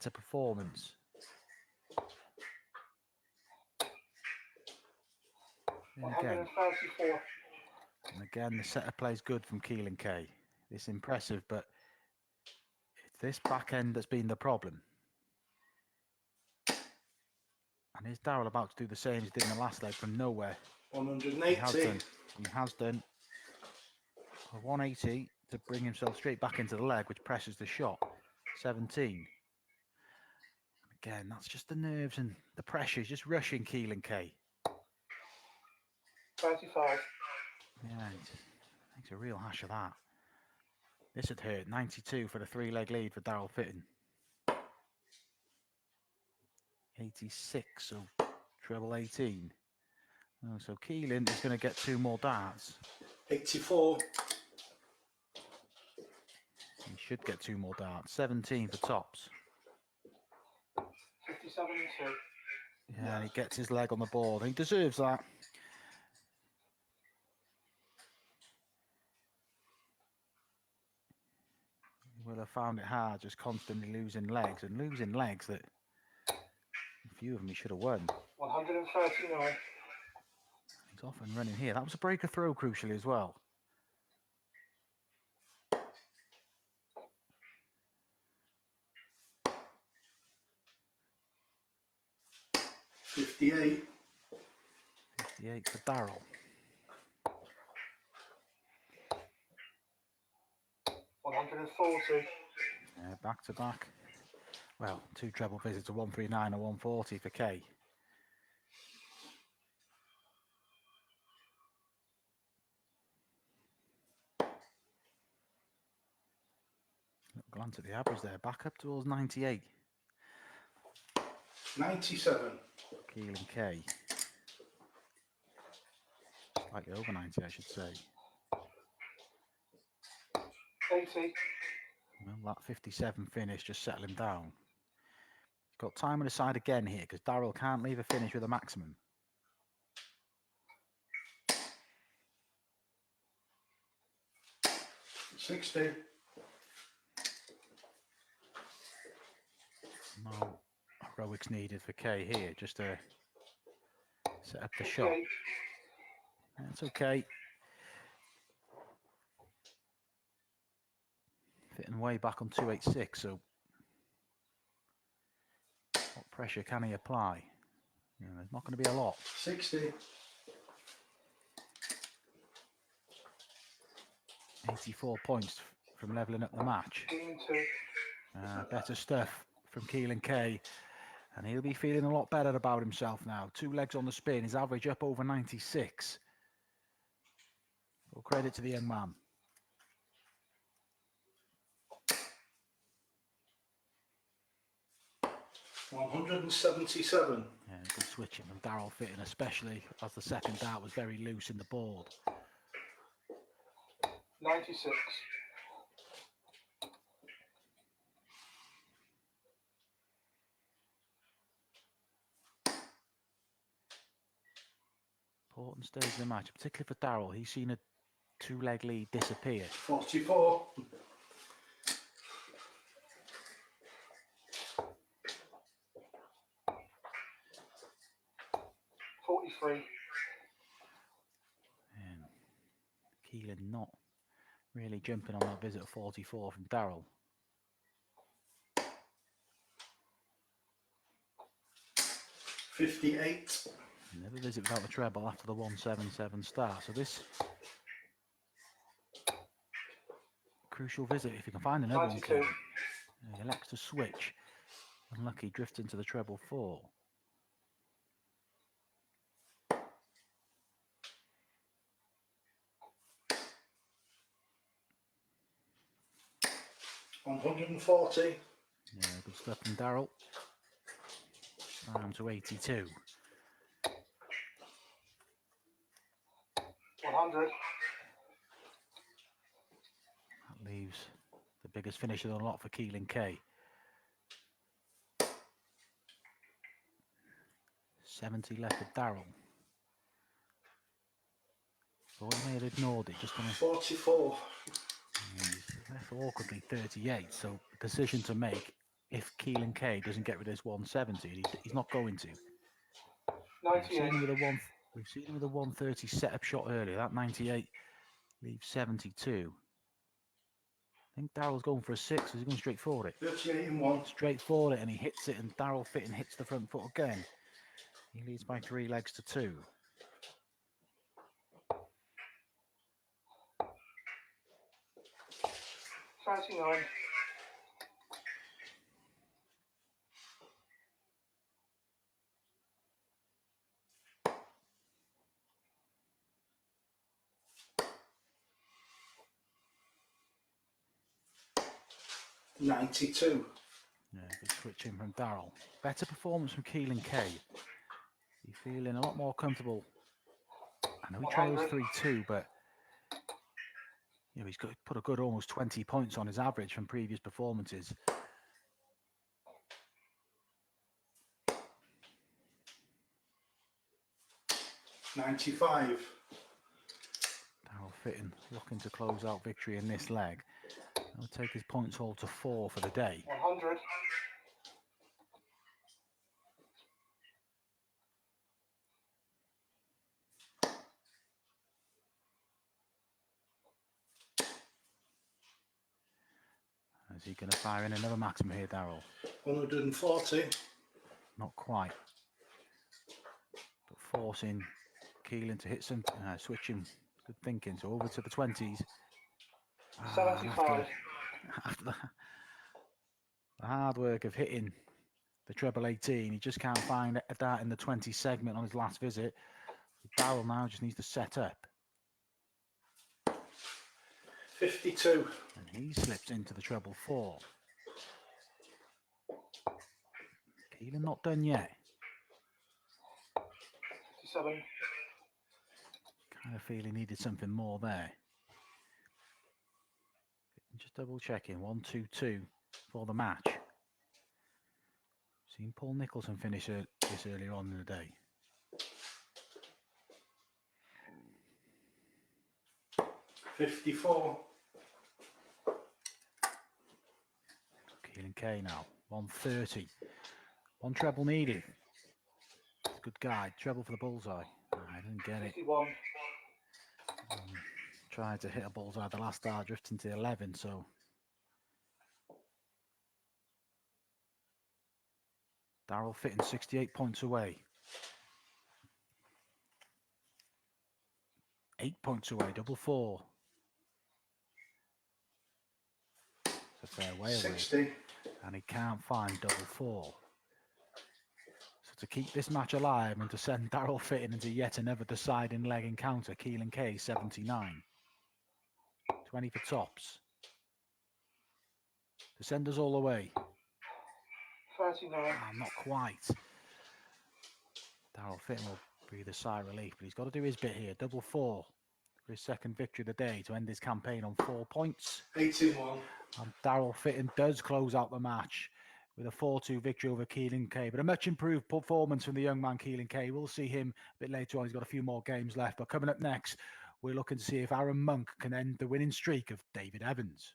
better performance. And again, 134. and again, the set of play is good from Keeling K. It's impressive, but it's this back end that's been the problem. And is Daryl about to do the same as he did in the last leg from nowhere? 180. He has done. He has done. A 180 to bring himself straight back into the leg, which presses the shot. 17. Again, that's just the nerves and the pressure. He's just rushing Keeling K. 35. Yeah, it makes a real hash of that. This had hurt. 92 for the 3-leg lead for Daryl Fitton. 86, so treble 18. Oh, so Keeling is going to get 2 more darts. 84. He should get 2 more darts. 17 for tops. 57 and 2. Yeah, and he gets his leg on the board. He deserves that. He will have found it hard just constantly losing legs and losing legs that a few of them he should have won. 139. He's off and running here. That was a breaker throw crucially as well. 58. 58 for Daryl. 140. Back to back. Well, 2 treble visits, a 139 and 140 for K. Glance at the average there, back up towards 98. 97. Keeling K. Slightly over 90, I should say. 80. Well, that 57 finish just settled him down. He's got time on his side again here because Daryl can't leave a finish with a maximum. 60. No heroics needed for K here, just to set up the shot. That's okay. Fitting way back on 286, so what pressure can he apply? You know, there's not going to be a lot. 60. 84 points from levelling up the match. Better stuff from Keeling K, and he'll be feeling a lot better about himself now. 2 legs on the spin, his average up over 96. Full credit to the young man. 177. Yeah, good switching from Daryl Fitton, especially as the second dart was very loose in the board. 96. Important stage of the match, particularly for Daryl. He's seen a 2-leg lead disappear. 44. 43. And Keeling not really jumping on that visit of 44 from Daryl. 58. Never visit without the treble after the 177 start. So this crucial visit, if you can find another 92. one, he elects to switch. Unlucky, drifts into the treble 4. $140. Yeah, good stuff from Daryl. Down to 82. 100. That leaves the biggest finish of the lot for Keeling K. 70 left for Daryl. But he may have ignored it, just gonna 44. He's left awkwardly 38, so decision to make. if Keeling K doesn't get rid of this 170. He's not going to. We've 98. seen him with a 130 setup shot earlier. That 98 leaves 72. I think Daryl's going for a 6. He's going straight for it. 38 and 1. Straight for it, and he hits it, and Daryl Fitton hits the front foot again. He leads by 3 legs to 2. 39. $92. Yeah, good switching from Daryl. Better performance from Keeling K. He's feeling a lot more comfortable. I know he trails 3-2, but you know, he's got put a good almost 20 points on his average from previous performances. $95. Daryl Fitton looking to close out victory in this leg. He'll take his points haul to 4 for the day. 100. Is he going to fire in another maximum here, Daryl? 140. Not quite. But forcing Keeling to hit some, switching, good thinking. So over to the 20s. 75. After the hard work of hitting the treble 18, he just can't find a dart in the 20 segment on his last visit. Daryl now just needs to set up. 52. And he slips into the treble 4. Keeling not done yet. 57. Kind of feel he needed something more there. Just double checking. 1-2-2 for the match. Seen Paul Nicholson finish this earlier on in the day. $54. Keeling K now. 130. One treble needed. Good guide. Treble for the bullseye. I didn't get it. 51. Tried to hit a bullseye the last dart, drifting to 11, so. Daryl Fitton 68 points away. 8 points away, double 4. It's a fair way away. 60. And he can't find double 4. So to keep this match alive and to send Daryl Fitton into yet another deciding leg encounter, Keeling K 79. 20 for tops. To send us all away. 39. Not quite. Daryl Fitton will breathe a sigh of relief, but he's got to do his bit here. Double 4 for his second victory of the day to end his campaign on 4 points. 81. And Daryl Fitton does close out the match with a 4-2 victory over Keeling K. But a much improved performance from the young man Keeling K. We'll see him a bit later on. He's got a few more games left. But coming up next, we're looking to see if Aaron Monk can end the winning streak of David Evans.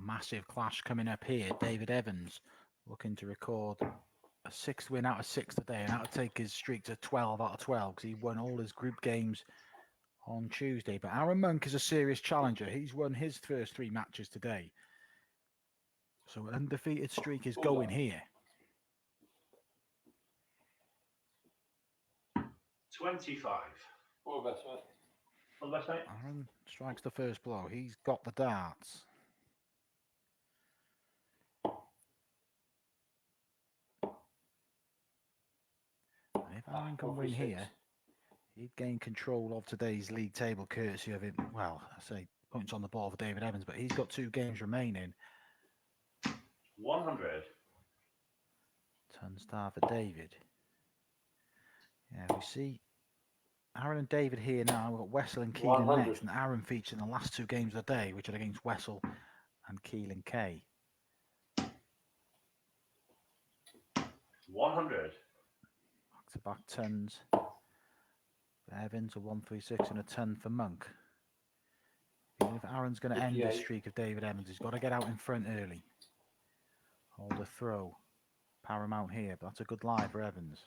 Massive clash coming up here. David Evans looking to record a 6th win out of 6 today, and that'll take his streak to 12 out of 12 because he won all his group games on Tuesday. But Aaron Monk is a serious challenger. He's won his first 3 matches today. So an undefeated streak is going here. 25. All the best, mate. All the best, mate. Aaron strikes the first blow. He's got the darts. And if Aaron can win here, he'd gain control of today's league table courtesy of him. Well, I say points on the board for David Evans, but he's got 2 games remaining. 100. Ton star for David. Yeah, we see Aaron and David here now. We've got Wessel and Keeling 100. next, and Aaron featured in the last 2 games of the day, which are against Wessel and Keeling K. 100. Back-to-back tons for Evans, a 136 and a ton for Monk. Even if Aaron's going to end this streak of David Evans, he's got to get out in front early. Hold the throw. Paramount here, but that's a good lie for Evans.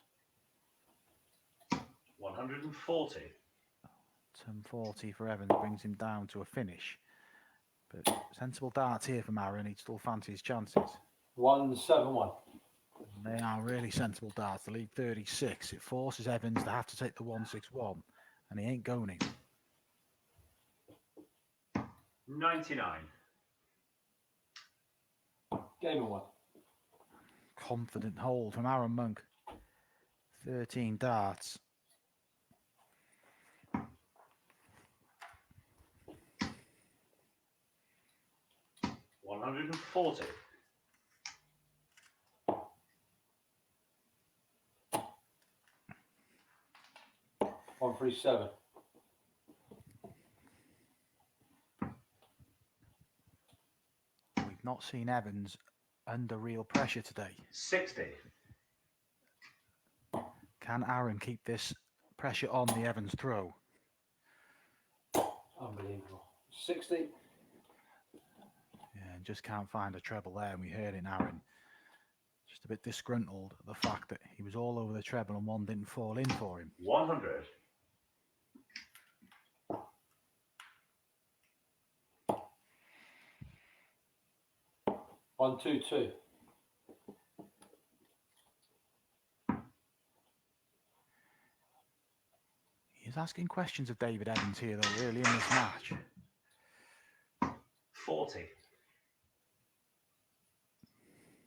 140. Ton 40 for Evans brings him down to a finish. But sensible darts here from Aaron. He'd still fancy his chances. 171. They are really sensible darts. The lead 36. It forces Evans to have to take the 161, and he ain't going in. 99. Game of 1. Confident hold from Aaron Monk. 13 darts. $140. 137. We've not seen Evans under real pressure today. 60. Can Aaron keep this pressure on the Evans throw? Unbelievable. 60. Yeah, and just can't find a treble there, and we heard it, Aaron. Just a bit disgruntled at the fact that he was all over the treble and one didn't fall in for him. 100. 122. He's asking questions of David Evans here, though, really, in this match. 40.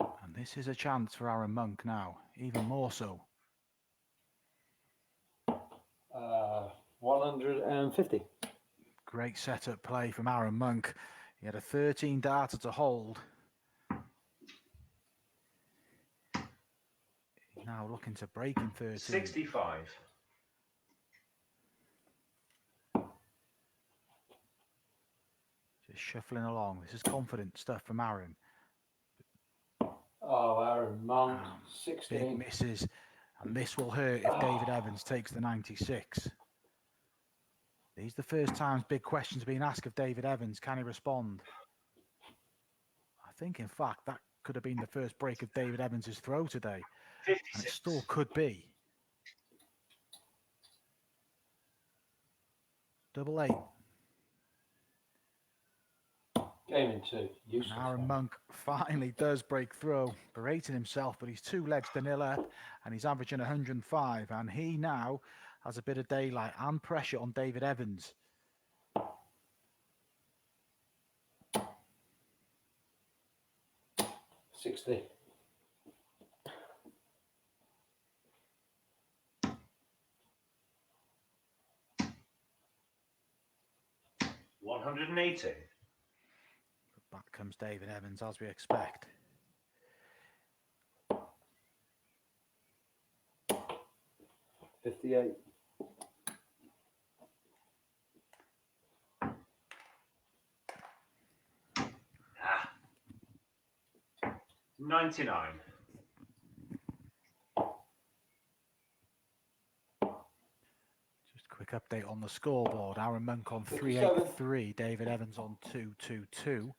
And this is a chance for Aaron Monk now, even more so. 150. Great setup play from Aaron Monk. He had a 13 darter to hold. He's now looking to break in 13. 65. Just shuffling along. This is confident stuff from Aaron. Oh, Aaron Monk. 16. Big misses. And this will hurt if David Evans takes the 96. These are the first times big questions are being asked of David Evans. Can he respond? I think, in fact, that could have been the first break of David Evans' throw today. 56. And it still could be. 88. Game in 2. Useless. And Aaron Monk finally does break through, berating himself, but he's 2 legs to nil up, and he's averaging 105. And he now has a bit of daylight and pressure on David Evans. $60. 180. Back comes David Evans, as we expect. $58. Ah. 99. Just a quick update on the scoreboard. Aaron Monk on 383, David Evans on 222.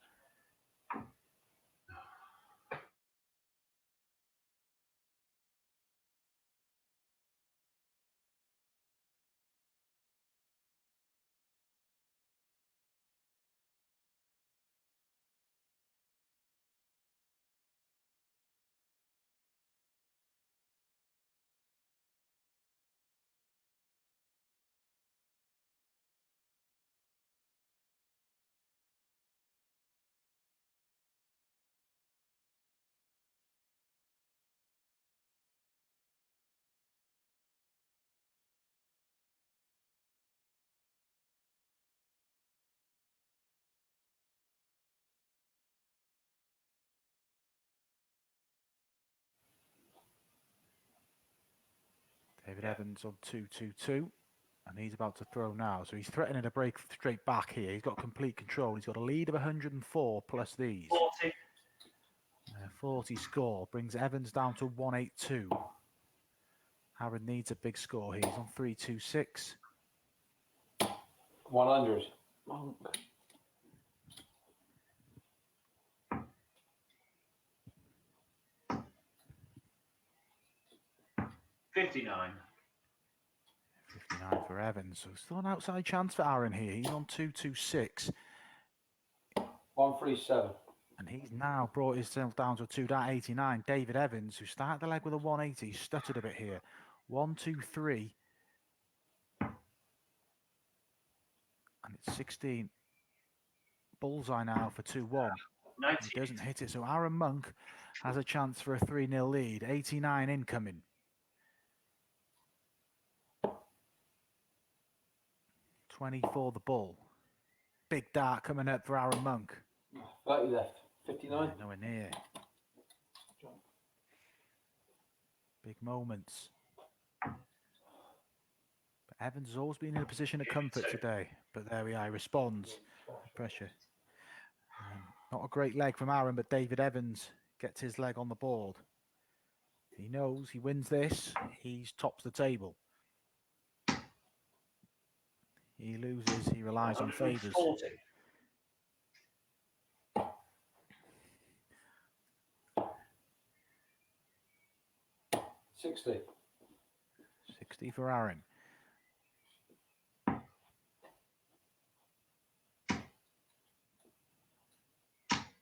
David Yeah. Evans on 2-2-2. And he's about to throw now. So he's threatening to break straight back here. He's got complete control. He's got a lead of 104 plus these. 40. 40 score brings Evans down to 182. Aaron needs a big score here. He's on 326. 100. Monk. $59. 59 for Evans. So still an outside chance for Aaron here. He's on 226. 137. And he's now brought himself down to a 2.89. David Evans, who started the leg with a 180, stuttered a bit here. 123. And it's 16. Bullseye now for 2-1. 90. He doesn't hit it. So Aaron Monk has a chance for a 3-0 lead. 89 incoming. 24 the bull. Big dart coming up for Aaron Monk. 30 left. 59. Nowhere near. Big moments. But Evans has always been in a position of comfort today. But there we are, he responds. Pressure. Not a great leg from Aaron, but David Evans gets his leg on the board. He knows he wins this, he's tops the table. He loses, he relies on favours. 40. $60. 60 for Aaron.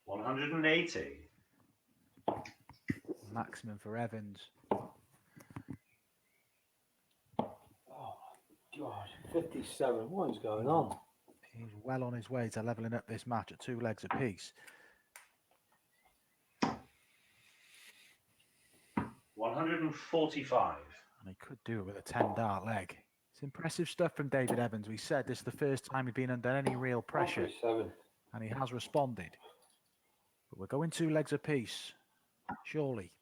$180. Maximum for Evans. Oh my God. 57. What is going on? He's well on his way to levelling up this match at 2 legs apiece. 145. And he could do it with a 10 dart leg. It's impressive stuff from David Evans. We said this is the first time he'd been under any real pressure. 137. And he has responded. But we're going 2 legs apiece. Surely.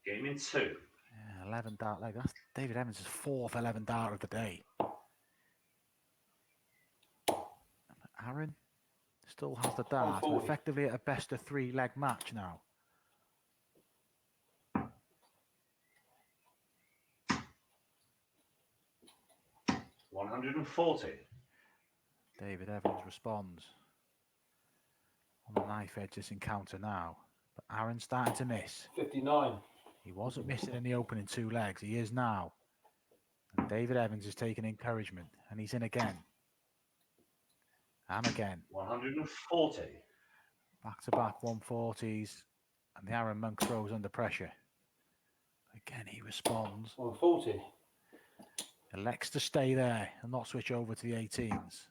Game in 2. Yeah, 11 dart leg. That's David Evans' 4th 11 dart of the day. Aaron still has the dart. 140. Effectively at a best of 3 leg match now. $140. David Evans responds. On the knife edge this encounter now. But Aaron's starting to miss. 59. He wasn't missing in the opening 2 legs. He is now. And David Evans is taking encouragement. And he's in again. And again. 140. Back-to-back 140s. And the Aaron Monk throws under pressure. Again, he responds. 140. Elects to stay there and not switch over to the 18s.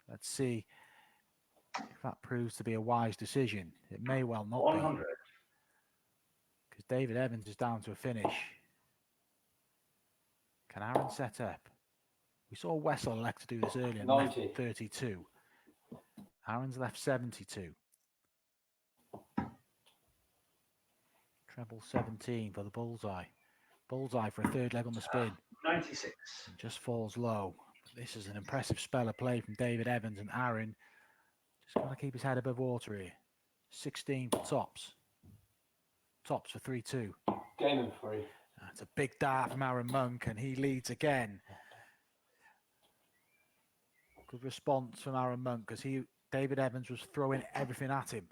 Let's see if that proves to be a wise decision. It may well not 100. be. Because David Evans is down to a finish. Can Aaron set up? We saw Wessel elect to do this earlier. 90. Left 32. Aaron's left 72. Treble 17 for the bullseye. Bullseye for a 3rd leg on the spin. 96. It just falls low. But this is an impressive spell of play from David Evans, and Aaron just got to keep his head above water here. 16 for tops. Tops for 3-2. Game in 3. That's a big dart from Aaron Monk, and he leads again. Good response from Aaron Monk, because David Evans was throwing everything at him.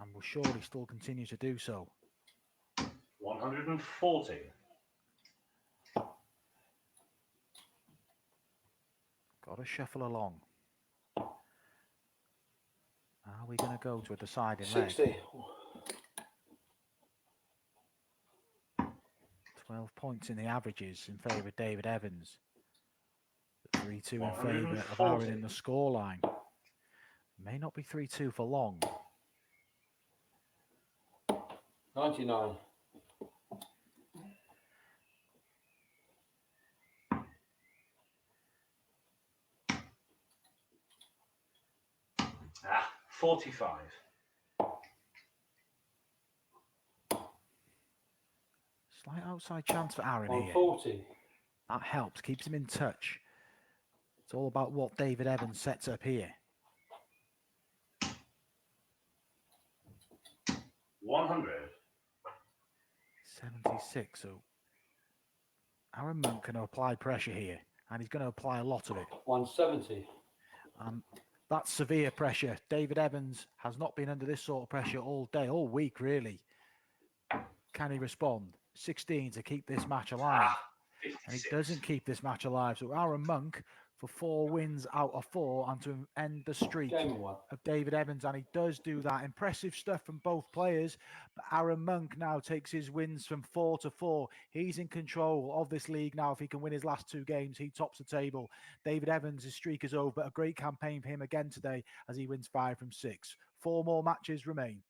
And will surely still continue to do so. 140. Got to shuffle along. Are we going to go to a deciding leg? 60. 12 points in the averages in favour of David Evans. 3-2 in favour of Aaron in the scoreline. May not be 3-2 for long. 99. Ah, 45. Slight outside chance for Aaron here. 140. That helps, keeps him in touch. It's all about what David Evans sets up here. 100. 76. So Aaron Monk can apply pressure here, and he's going to apply a lot of it. 170. And that's severe pressure. David Evans has not been under this sort of pressure all day, all week, really. Can he respond? 16 to keep this match alive. And he 56. doesn't keep this match alive. So Aaron Monk for 4 wins out of 4 and to end the streak Game 1. of David Evans. And he does do that. Impressive stuff from both players. But Aaron Monk now takes his wins from 4 to 4. He's in control of this league now. If he can win his last 2 games, he tops the table. David Evans, his streak is over. But a great campaign for him again today as he wins 5 from 6. 4 more matches remain.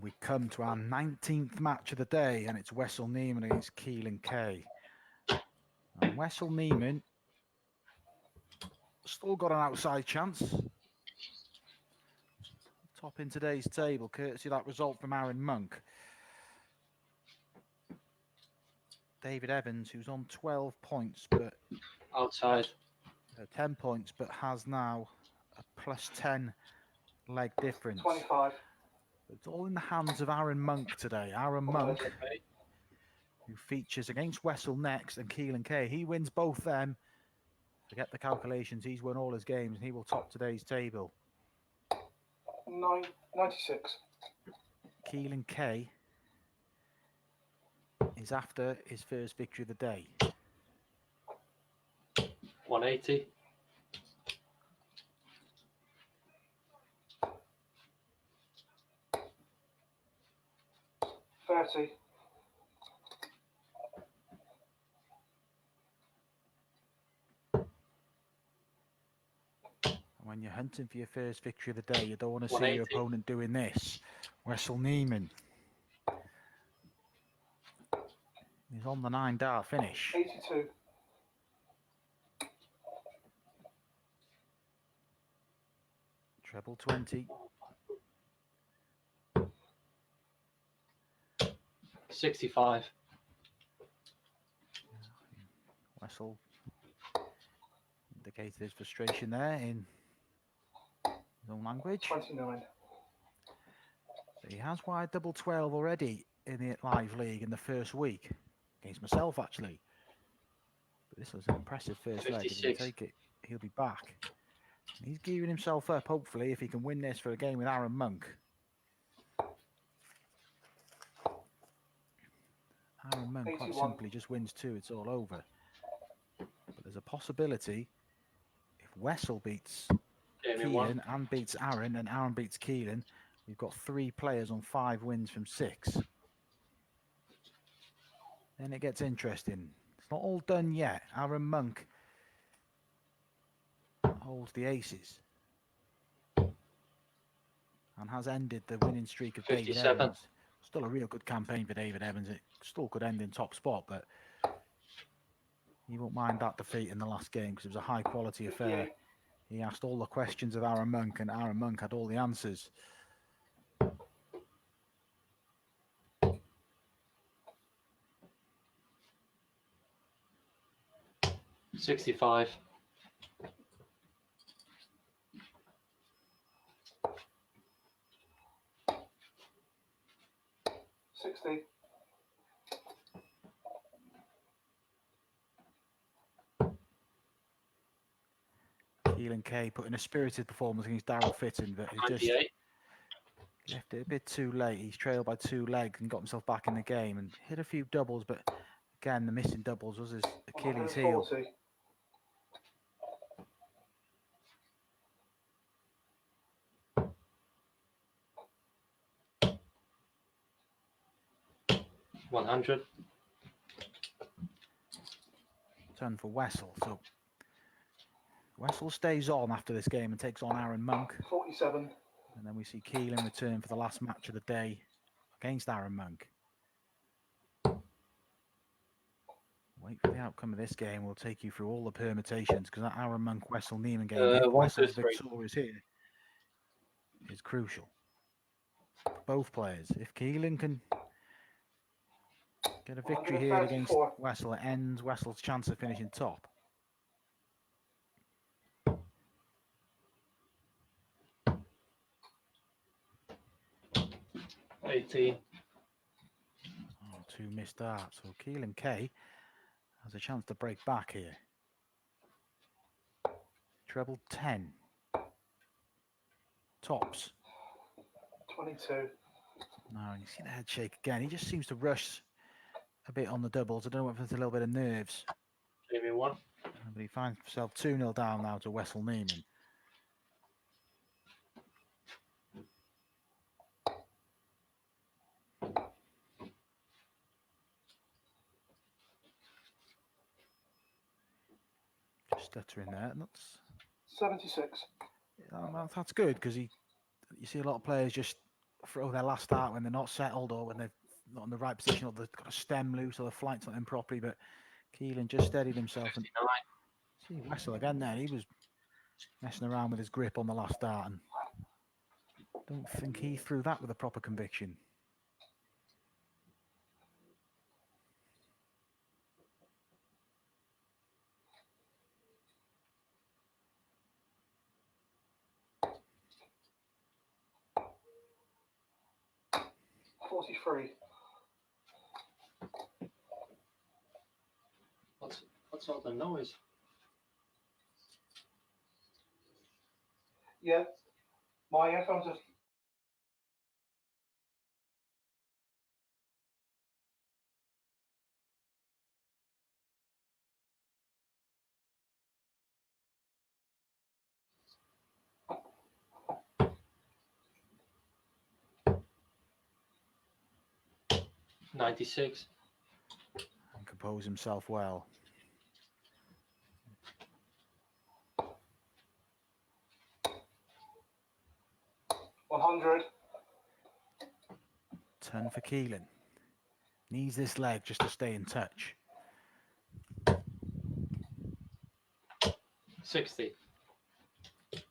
We come to our 19th match of the day, and it's Wessel Neiman against Keeling K. And Wessel Neiman still got an outside chance. Top in today's table, courtesy of that result from Aaron Monk. David Evans, who's on 12 points, but Outside. 10 points, but has now a +10 leg difference. 25. It's all in the hands of Aaron Monk today. Aaron Monk, who features against Wessel next and Keeling K. He wins both them. Forget the calculations. He's won all his games, and he will top today's table. 96. Keeling K is after his first victory of the day. 180. 30. 30. When you're hunting for your first victory of the day, you don't want to see 180. your opponent doing this. Wessel Neiman. He's on the 9-dart finish. 82. 20. 65. Wessel indicated his frustration there in his own language. 29. So he has wide double 12 already in the live league in the first week. Against myself, actually. But this was an impressive first leg. If he can take it, he'll be back. And he's gearing himself up, hopefully, if he can win this for a game with Aaron Monk. Aaron Monk 81. quite simply just wins 2, it's all over. But there's a possibility if Wessel beats Keelan and beats Aaron, and Aaron beats Keelan, we've got 3 players on 5 wins from 6. Then it gets interesting. It's not all done yet. Aaron Monk holds the aces and has ended the winning streak of 57. David Evans. Still a real good campaign for David Evans. It still could end in top spot, but he won't mind that defeat in the last game because it was a high quality affair. He asked all the questions of Aaron Monk, and Aaron Monk had all the answers. 65. 60. Keelan K put in a spirited performance against Daryl Fitton, but he just left it a bit too late. He's trailed by 2 legs and got himself back in the game and hit a few doubles, but again, the missing doubles was his Achilles heel. 100. Turn for Wessel. So Wessel stays on after this game and takes on Aaron Monk. 47. And then we see Keelan return for the last match of the day against Aaron Monk. Wait for the outcome of this game. We'll take you through all the permutations because that Aaron Monk Wessel Neiman game, if Wessel's victorious here, is crucial. Both players. If Keelan can get a victory here against Wessel, it ends Wessel's chance of finishing top. $18. Oh, 2 missed darts. So Keelan K has a chance to break back here. Treble 10. Tops. 22. Now you see the head shake again. He just seems to rush a bit on the doubles. I don't know if it's a little bit of nerves. Give me 1. But he finds himself 2-0 down now to Wessel Neiman. Just stuttering there. That's 76. that's good because he you see a lot of players just throw their last start when they're not settled or when they're not in the right position or they've got a stem loose or the flight's not in properly. But Keeling just steadied himself. And 59. see Wessel again there. He was messing around with his grip on the last start. And don't think he threw that with a proper conviction. What's all the noise? Yeah. My headphones are. $96. And compose himself well. 100. 10 for Keeling. Needs this leg just to stay in touch. 60. He's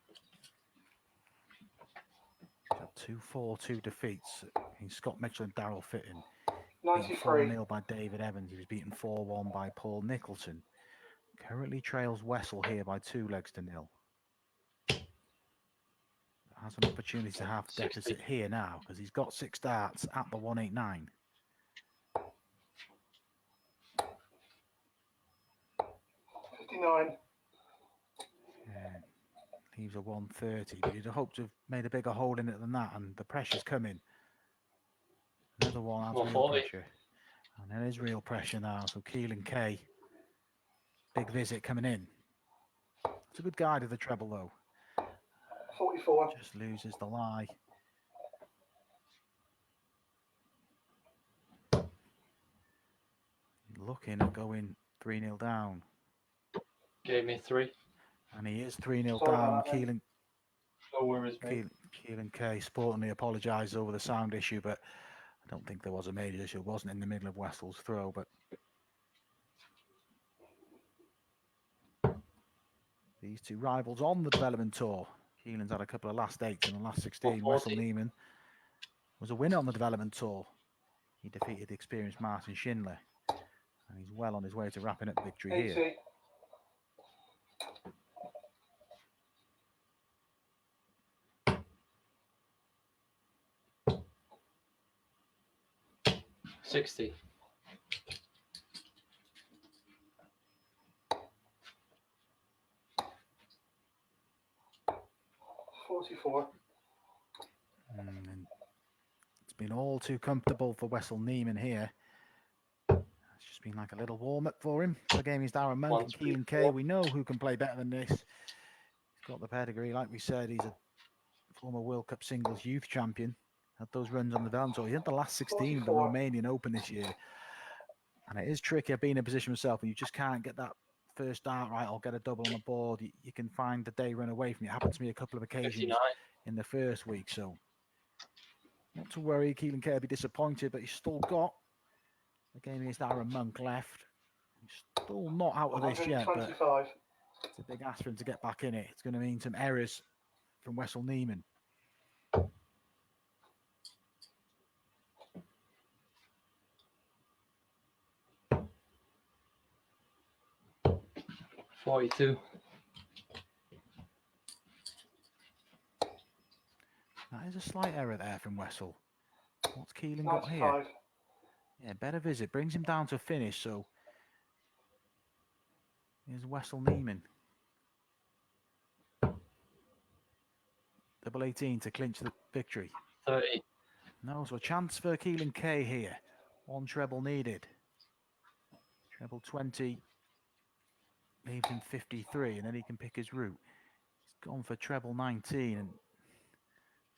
had 2-4-2 defeats. He's Scott Mitchell and Daryl Fitton. Beaten 93. 4-0 by David Evans. He was beaten 4-1 by Paul Nicholson. Currently trails Wessel here by 2-0. Has an opportunity to have 60. deficit here now because he's got 6 darts at the 189. 59. Leaves a 130, but you'd have hoped to have made a bigger hole in it than that, and the pressure's coming. Another one adds real 140. pressure. And there is real pressure now, so Keeling K. Big visit coming in. It's a good guide of the treble, though. 44. Just loses the lie. Looking at going 3-0 down. Gave me 3. And he is 3-0 Sorry down. about that, mate. No worries, mate. Keeling K sportingly apologised over the sound issue, but I don't think there was a major issue. It wasn't in the middle of Wessel's throw, but these two rivals on the development tour. Keeling's had a couple of last 8s in the last 16. 140. Wessel Neiman was a winner on the development tour. He defeated the experienced Martin Schindler, and he's well on his way to wrapping up victory 80. here. $60. 44. And it's been all too comfortable for Wessel Neiman here. It's just been like a little warm-up for him. The game is Darren Monk and Keeling K. We know who can play better than this. He's got the pedigree. Like we said, he's a former World Cup singles youth champion. Had those runs on the down tour. He had the last 16 of the 44. Romanian Open this year. And it is tricky. I've been in a position myself and you just can't get that first start right or get a double on the board. You can find the day run away from you. It happened to me a couple of occasions 59. in the first week. So not to worry, Keeling K will be disappointed, but he's still got the game against Darren Monk left. He's still not out of this yet, but 125. it's a big ask for him to get back in it. It's going to mean some errors from Wessel Neiman. $42. That is a slight error there from Wessel. What's Keeling got here? 95. Yeah, better visit. Brings him down to finish, so here's Wessel Neiman. Double 18 to clinch the victory. 30. No, so a chance for Keeling K here. One treble needed. Treble 20 leaves him 53, and then he can pick his route. He's gone for treble 19 and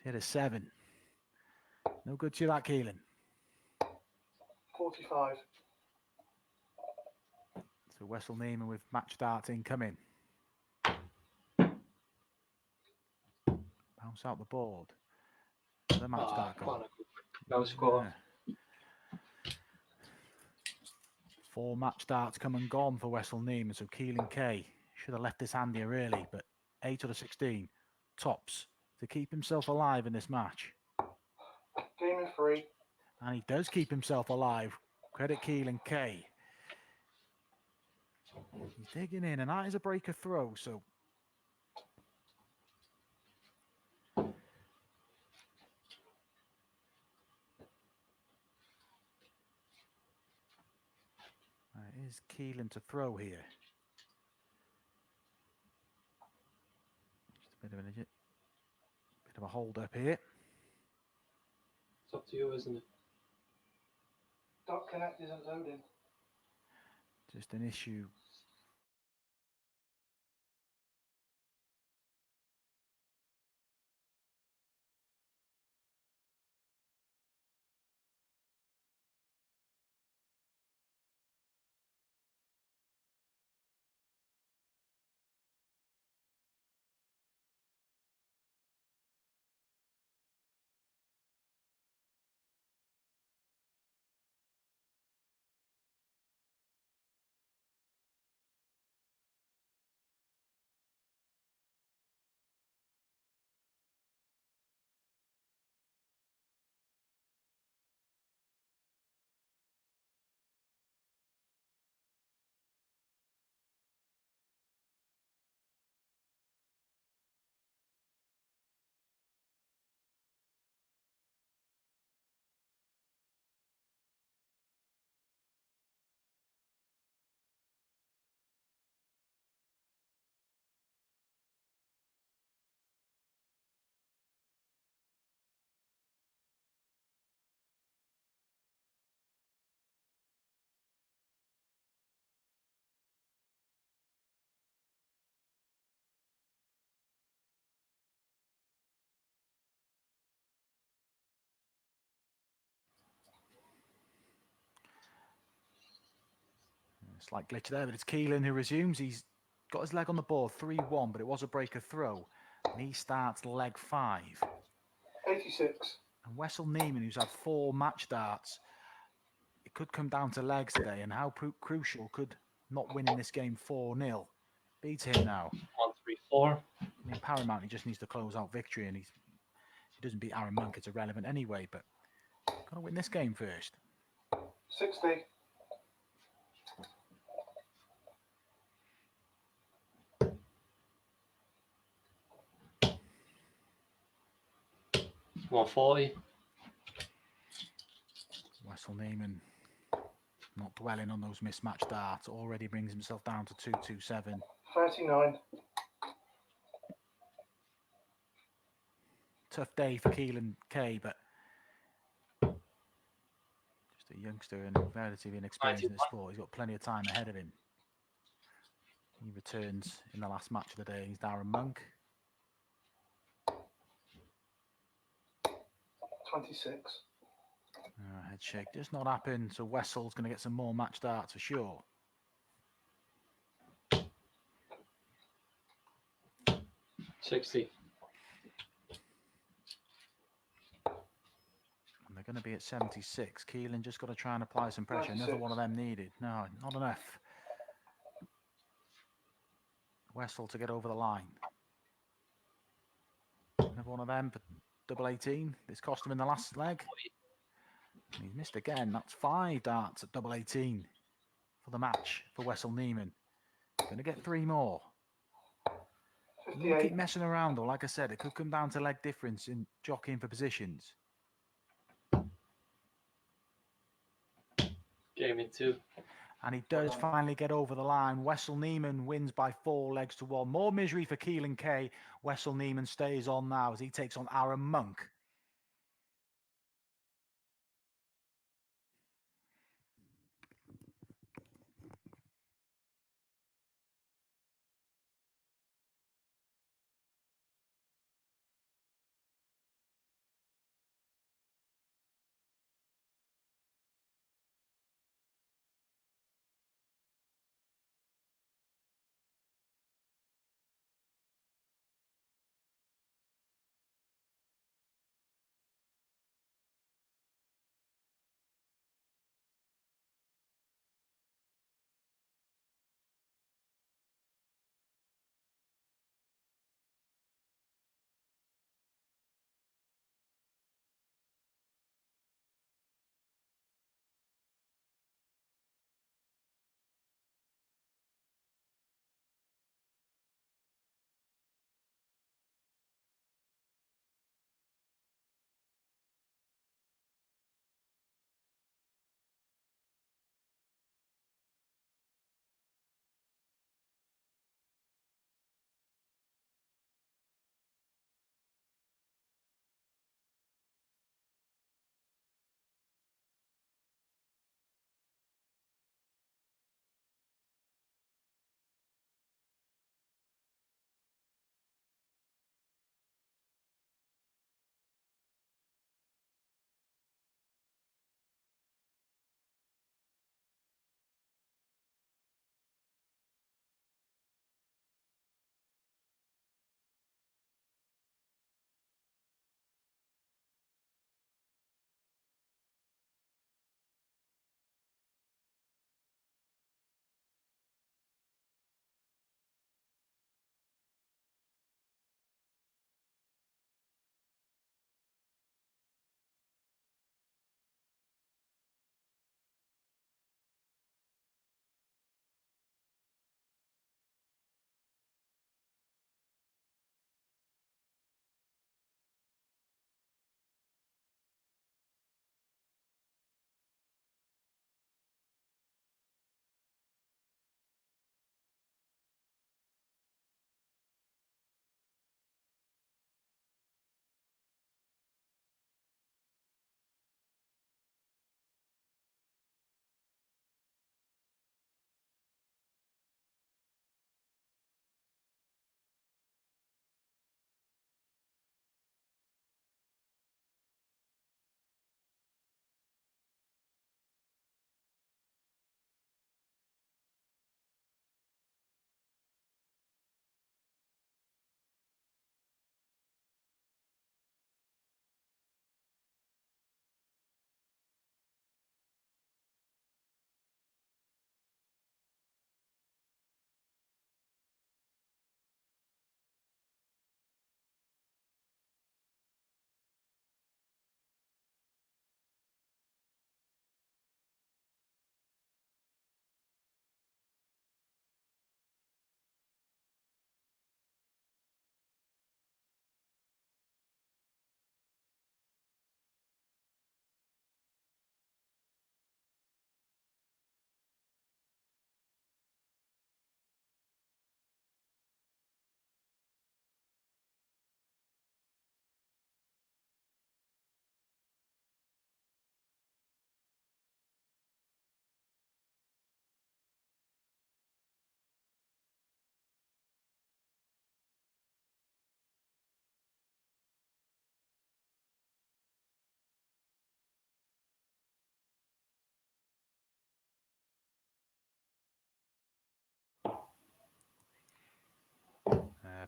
hit a 7. No good to that, Keeling. 45. So Wessel Neiman with match start incoming. Bounce out the board. Another match start goal. No score. Yeah. 4 match starts come and gone for Wessel Neiman, so Keeling K should have left this handy early, but 8 out of 16 tops to keep himself alive in this match. Game in 3. And he does keep himself alive. Credit Keeling K. He's digging in, and that is a breaker throw, so it is Keeling to throw here. Just a bit of a hold up here. It's up to you, isn't it? Dot connect isn't loading. Just an issue. Slight glitch there, but it's Keeling who resumes. He's got his leg on the board, 3-1, but it was a breaker throw. And he starts leg 5. 86. And Wessel Neiman, who's had 4 match starts, it could come down to legs today. And how crucial could not winning this game 4-0 be to him now? 1, 3, 4. I mean, Paramount, he just needs to close out victory, and he doesn't beat Aaron Monk, it's irrelevant anyway, but got to win this game first. 60. $140. Wessel Neiman not dwelling on those mismatched darts, already brings himself down to 227. 39. Tough day for Keeling K, but just a youngster and relatively inexperienced in the sport. He's got plenty of time ahead of him. He returns in the last match of the day. He's Darren Monk. 26. Head shake does not happen, so Wessel's going to get some more match darts for sure. $60. And they're going to be at 76. Keeling just got to try and apply some pressure. 96. Another one of them needed. No, not enough. Wessel to get over the line. Another one of them for double 18. This cost him in the last leg. And he's missed again. That's 5 darts at double 18 for the match for Wessel Neiman. Going to get 3 more. We'll keep messing around, though. Like I said, it could come down to leg difference in jockeying for positions. Game in 2. And he does finally get over the line. Wessel Neiman wins by 4 legs to 1. More misery for Keeling K. Wessel Neiman stays on now as he takes on Aaron Monk.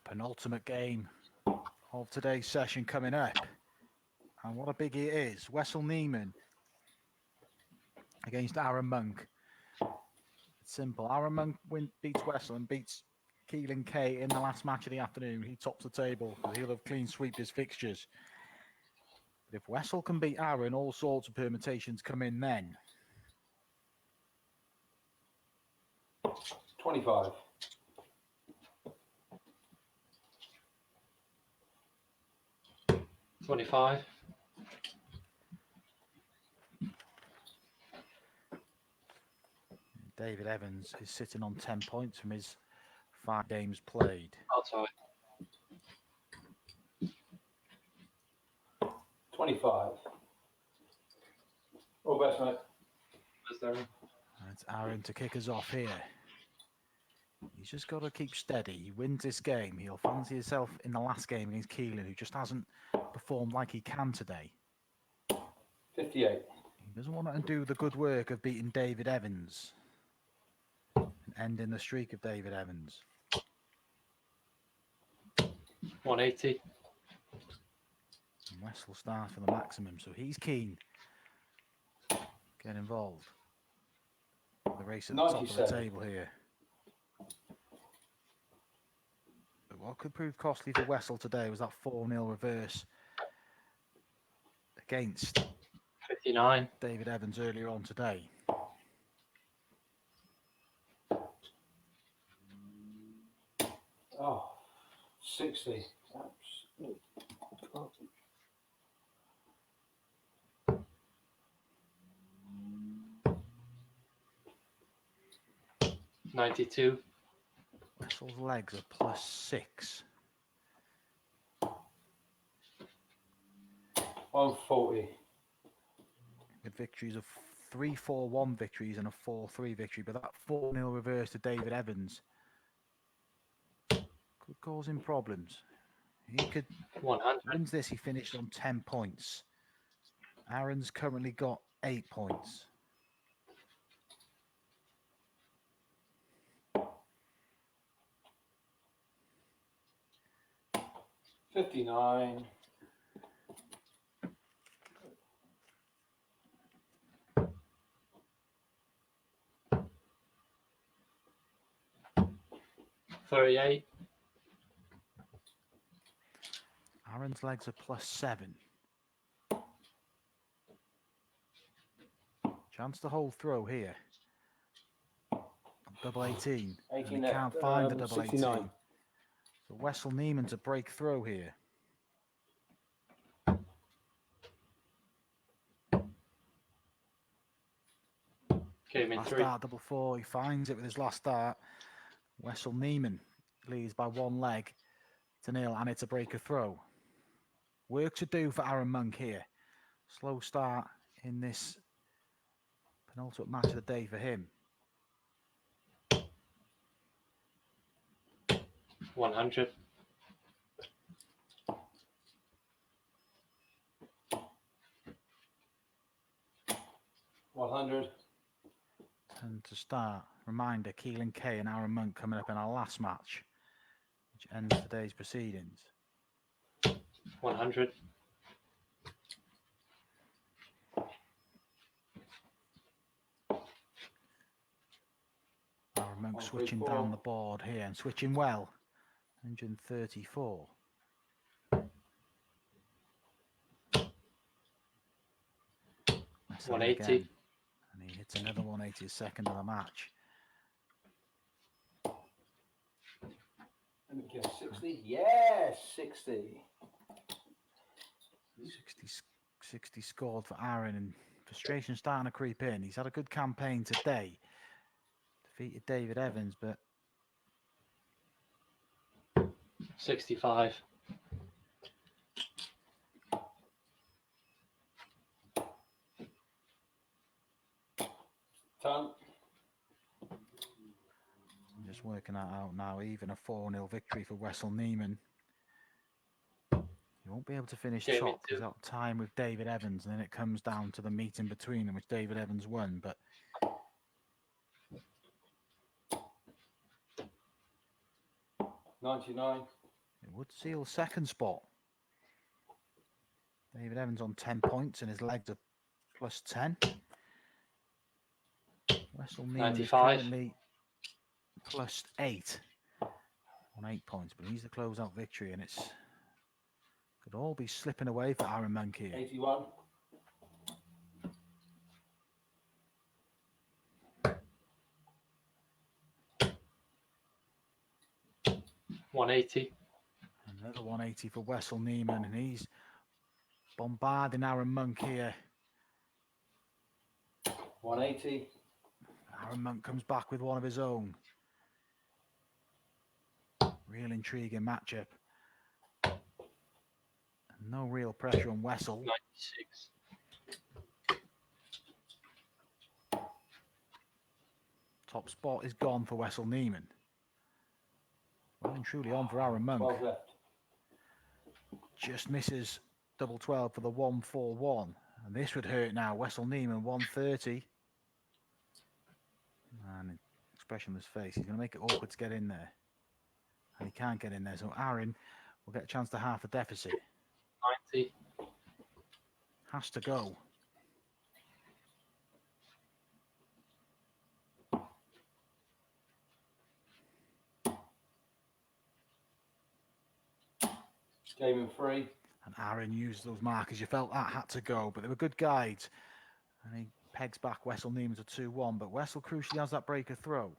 Penultimate game of today's session coming up. And what a biggie it is. Wessel Neiman against Aaron Monk. It's simple. Aaron Monk beats Wessel and beats Keeling K in the last match of the afternoon. He tops the table because he'll have clean sweeped his fixtures. But if Wessel can beat Aaron, all sorts of permutations come in then. 25. $25. David Evans is sitting on 10 points from his 5 games played. I'll tell it. 25. All best, mate. Is there? It's Aaron to kick us off here. He's just got to keep steady. He wins this game. He'll fancy himself in the last game against Keeling, who just hasn't performed like he can today. 58. He doesn't want to do the good work of beating David Evans and ending the streak of David Evans. 180. And Wessel starts for the maximum, so he's keen. Get involved. The race at the top of the 97. table here. But what could prove costly for Wessel today was that 4-0 reverse against 59. David Evans earlier on today. Oh, 60. Absolute. 92. Wessel's legs are +6. 140. With victories of 3-4-1 victories and a 4-3 victory, but that 4-0 reverse to David Evans could cause him problems. He could 100. wins this, he finished on 10 points. Aaron's currently got 8 points. $59. $38. Aaron's legs are +7. Chance to hold throw here. Double 18. And 18 he can't find the double 69. 18. So Wessel Neiman to break throw here. Came in Last 3. start, double 4. He finds it with his last start. Wessel Neiman leads by 1 leg to 0, and it's a breaker throw. Work to do for Aaron Monk here. Slow start in this penultimate match of the day for him. 100. $100. And to start, reminder, Keeling K and Aaron Monk coming up in our last match, which ends today's proceedings. 100. Aaron Monk 134. switching down the board here and switching well. 134. That's him 180. again. And he hits another 180, second of the match. Let me guess, 60? Yes, 60. 60 scored for Aaron, and frustration starting to creep in. He's had a good campaign today. Defeated David Evans, but 65. Ton. I'm just working that out now. Even a 4-0 victory for Wessel Neiman. He won't be able to finish Game top because into. that time with David Evans, and then it comes down to the meet in between them, which David Evans won. But $99. It would seal second spot. David Evans on 10 points and his legs are plus 10. Wessel Neiman is 95. currently plus 8 on 8 points, but he's the closeout victory, and it's could all be slipping away for Aaron Monk here. 81. $180. Another 180 for Wessel Neiman, and he's bombarding Aaron Monk here. 180. Aaron Monk comes back with one of his own. Real intriguing matchup. No real pressure on Wessel. 96. Top spot is gone for Wessel Neiman. Well and truly on for Aaron Monk. 12 left. Just misses double 12 for the 141. And this would hurt now. Wessel Neiman 130. And expressionless face. He's going to make it awkward to get in there. And he can't get in there. So Aaron will get a chance to half a deficit. 90. Has to go. Game in 3. And Aaron used those markers. You felt that had to go, but they were good guides. And he pegs back Wessel Neiman to 2-1, but Wessel crucially has that breaker throw.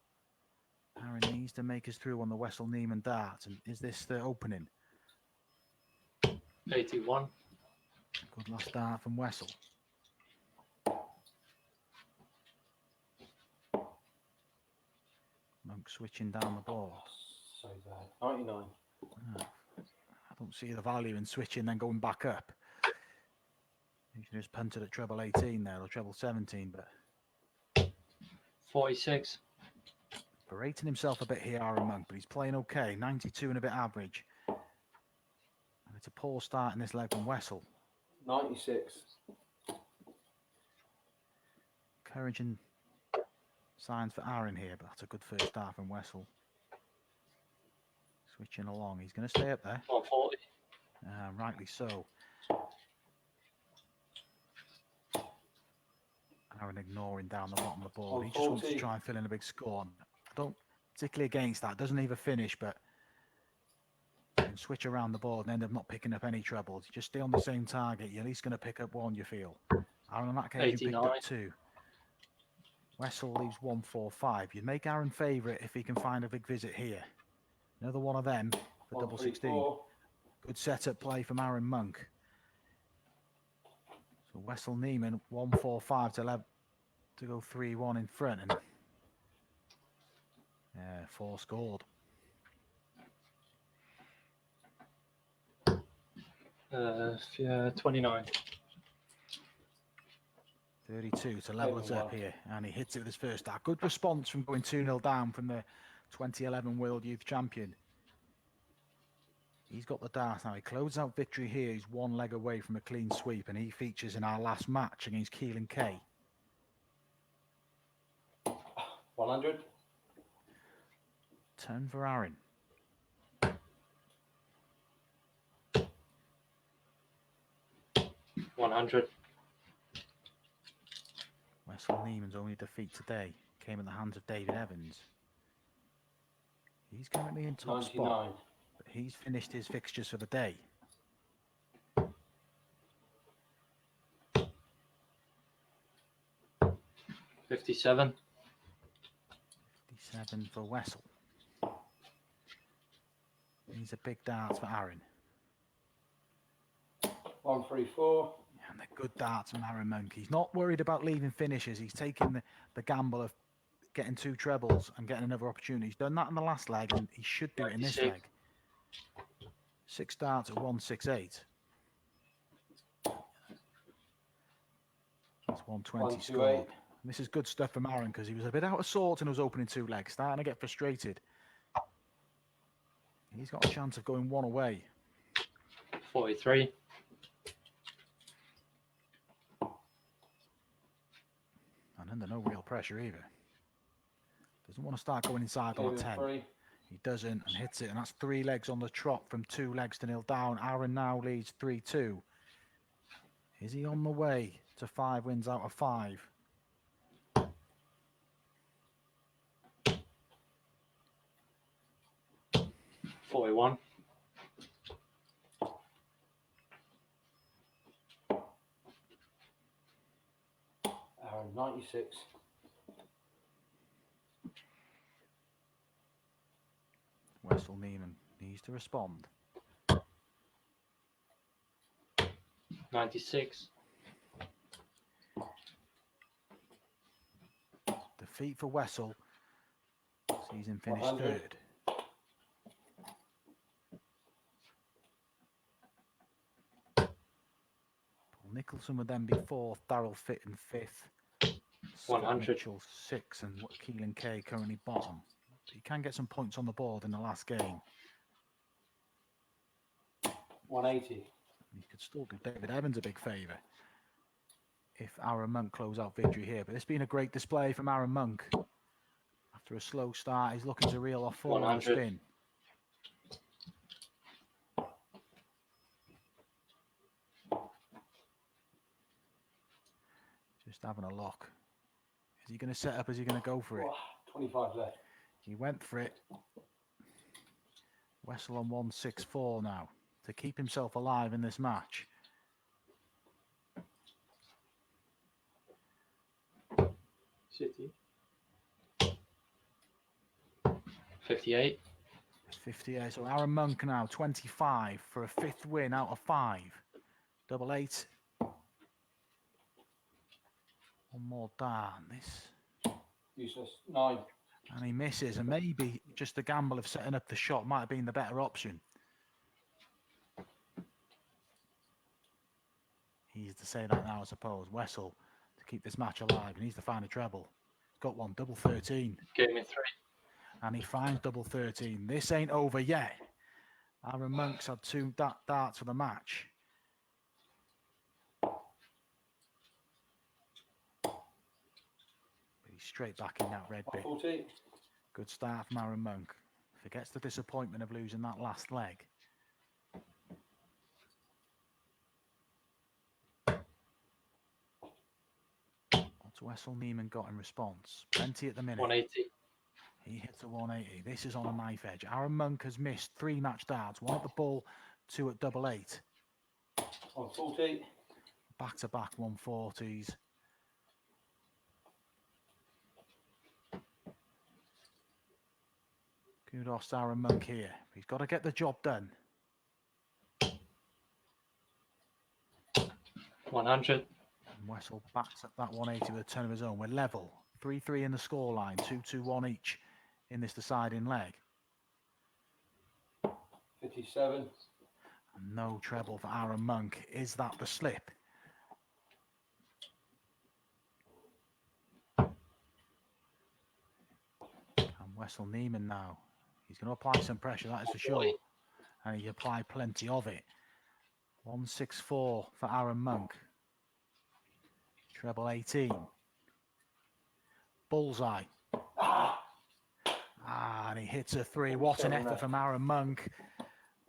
Aaron needs to make his through on the Wessel Neiman dart. And is this the opening? 81. Good last dart from Wessel. Monk switching down the board. So bad. 99. I don't see the value in switching then going back up. He should just punted at treble 18 there, or treble 17, but 46. berating himself a bit here, Aaron Monk, but he's playing okay. 92 and a bit average. And it's a poor start in this leg from Wessel. 96. Encouraging signs for Aaron here, but that's a good first start from Wessel. Switching along. He's going to stay up there. 140. Rightly so. Aaron ignoring down the bottom of the board. He just wants to 140. try and fill in a big score. I don't particularly against that. Doesn't even finish, but you can switch around the board and end up not picking up any trebles. You just stay on the same target. You're at least going to pick up one, you feel. Aaron, on that occasion, picked 89. up 2. Wessel leaves 145. You'd make Aaron favourite if he can find a big visit here. Another one of them for double 16. 134. Good setup play from Aaron Monk. So Wessel Neiman 145 to go 3-1 in front, and 4 scored. Yeah, 29. 32 to level us up here, and he hits it with his first dart. Good response from going 2-0 down from the 2011 World Youth Champion. He's got the dart now. He closes out victory here. He's one leg away from a clean sweep, and he features in our last match against Keeling K. 100. Turn for Aaron. $100. Wessel Neiman's only defeat today came at the hands of David Evans. He's currently in top 99. spot, but he's finished his fixtures for the day. 57. 57 for Wessel. These are big darts for Aaron. 134. And they're good darts from Aaron Monk. He's not worried about leaving finishes. He's taking the gamble of getting 2 trebles and getting another opportunity. He's done that in the last leg, and he should do it in this 96. leg. 6 darts at 168. That's 120 scored. 128. And this is good stuff from Aaron, because he was a bit out of sorts in those opening 2 legs, starting to get frustrated. He's got a chance of going 1 away. 43. And under no real pressure either. Doesn't want to start going inside on Game a in 10. 3. He doesn't and hits it, and that's 3 legs on the trot from 2 legs to nil down. Aaron now leads 3-2. Is he on the way to 5 wins out of 5? $41. Aaron, 96. Wessel Neiman needs to respond. 96. Defeat for Wessel sees him finish 100. 3rd. Paul Nicholson would then be 4th, Daryl Fit in 5th. 100. Mitchell 6th, and Keeling K currently bottom. But he can get some points on the board in the last game. 180. He could still do David Evans a big favour if Aaron Monk close out victory here. But it's been a great display from Aaron Monk. After a slow start, he's looking to reel off 4 on the 100. spin. Just having a look. Is he going to set up? Is he going to go for it? 25 left. He went for it. Wessel on 164 now to keep himself alive in this match. City. 58. 58. So Aaron Monk now 25 for a 5th win out of 5. Double 8. One more down. This. Useless. 9. And he misses. And maybe just the gamble of setting up the shot might have been the better option. Easy to say that now, I suppose. Wessel, to keep this match alive, he needs to find a treble. He's got one, double 13. Gave me 3. And he finds double 13. This ain't over yet. Aaron Monk's had 2 darts for the match. But he's straight back in that red bit. 40. Good start from Aaron Monk. Forgets the disappointment of losing that last leg. What's Wessel Neiman got in response? Plenty at the minute. 180. He hits a 180. This is on a knife edge. Aaron Monk has missed 3 match darts. 1 at the bull, 2 at double 8. 140. Back-to-back 140s. Kudos to Aaron Monk here. He's got to get the job done. 100. And Wessel backs at that 180 with a turn of his own. We're level. 3-3 in the scoreline. 2-2-1 each in this deciding leg. 57. And no treble for Aaron Monk. Is that the slip? And Wessel Neiman now. He's going to apply some pressure, that is for sure. And he applied plenty of it. 164 for Aaron Monk. Treble 18. Bullseye. And he hits a 3. What an effort from Aaron Monk.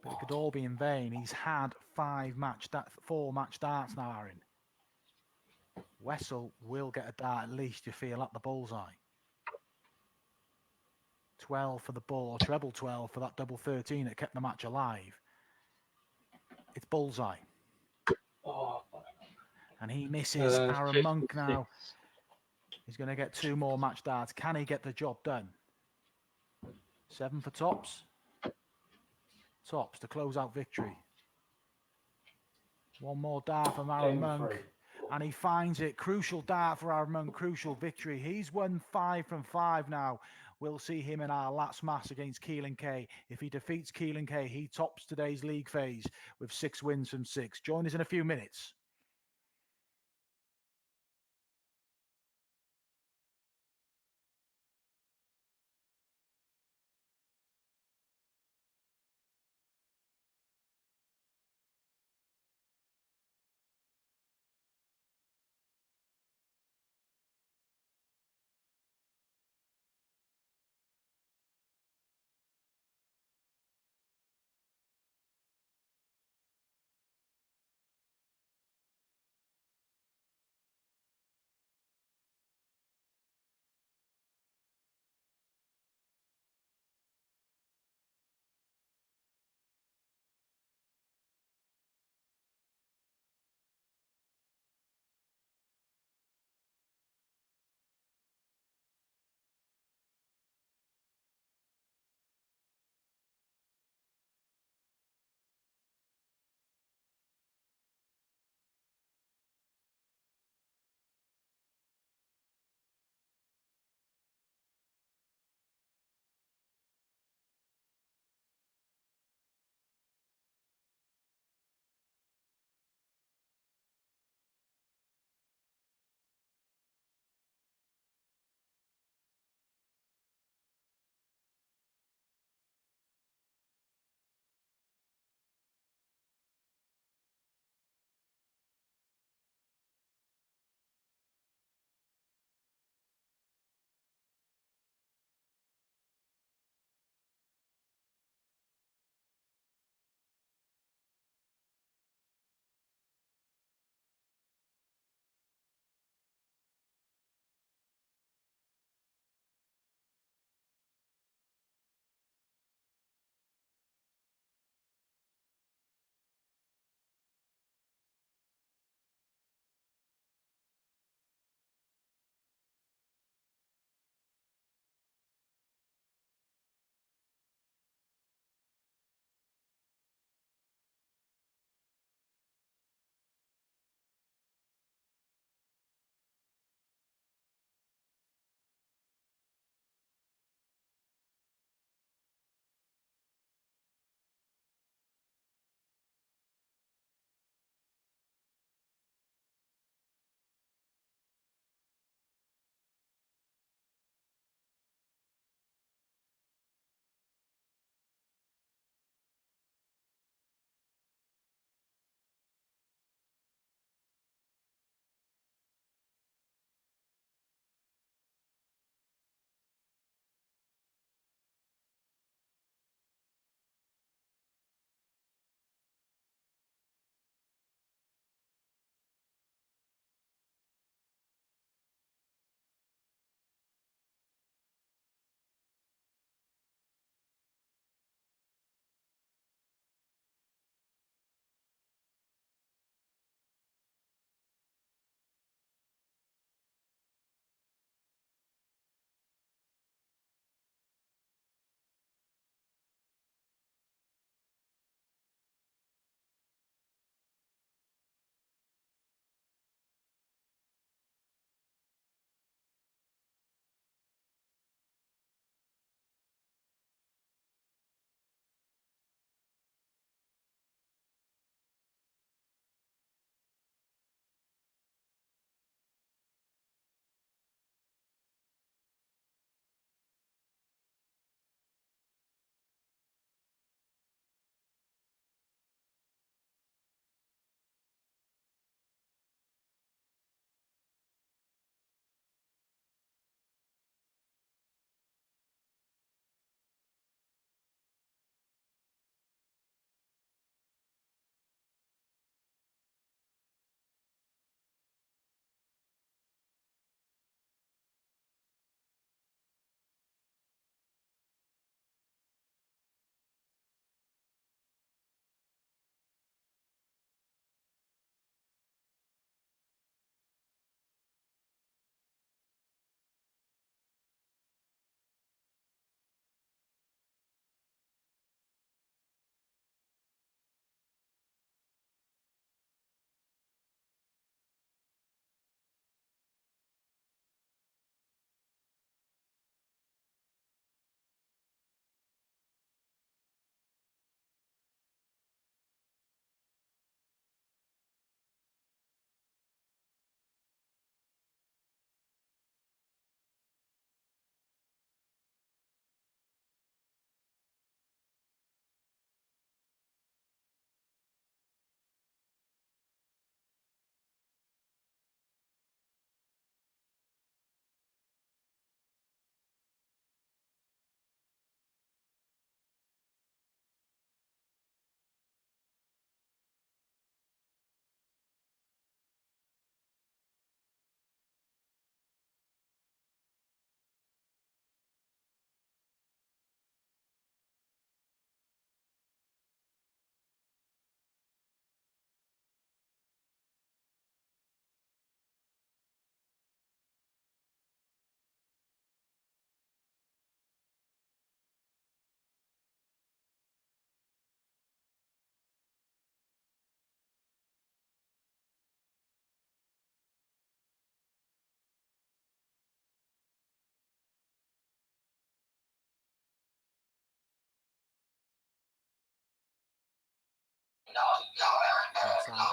But it could all be in vain. He's had 4 match darts now, Aaron. Wessel will get a dart at least, you feel, at the bullseye. 12 for the bull, or treble 12 for that double 13 that kept the match alive. It's bullseye. Oh, And he misses. Aaron 56. Monk now. He's going to get 2 more match darts. Can he get the job done? 7 for tops. Tops to close out victory. 1 more dart from Aaron Game Monk. 3. And he finds it. Crucial dart for Aaron Monk. Crucial victory. He's won 5 from 5 now. We'll see him in our last match against Keeling K. If he defeats Keeling K, he tops today's league phase with 6 wins from 6. Join us in a few minutes.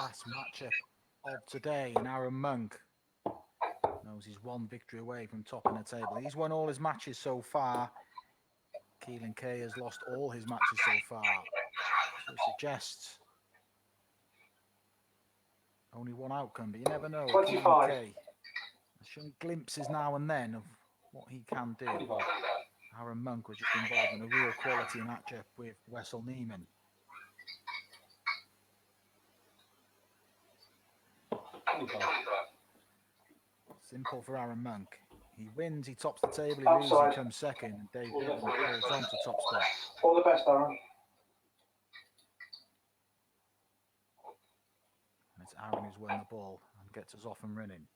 last matchup of today, and Aaron Monk knows he's one victory away from topping the table. He's won all his matches so far. Keeling K has lost all his matches so far. So it suggests only one outcome, but you never know. 25. Keeling K has shown glimpses now and then of what he can do. 25. Aaron Monk was just involved in a real quality matchup with Wessel Neiman. 25. Simple for Aaron Monk. He wins, he tops the table, he loses, Outside. he comes second, and David Evans holds on to top spot. All the best, Aaron. And it's Aaron who's won the ball and gets us off and running.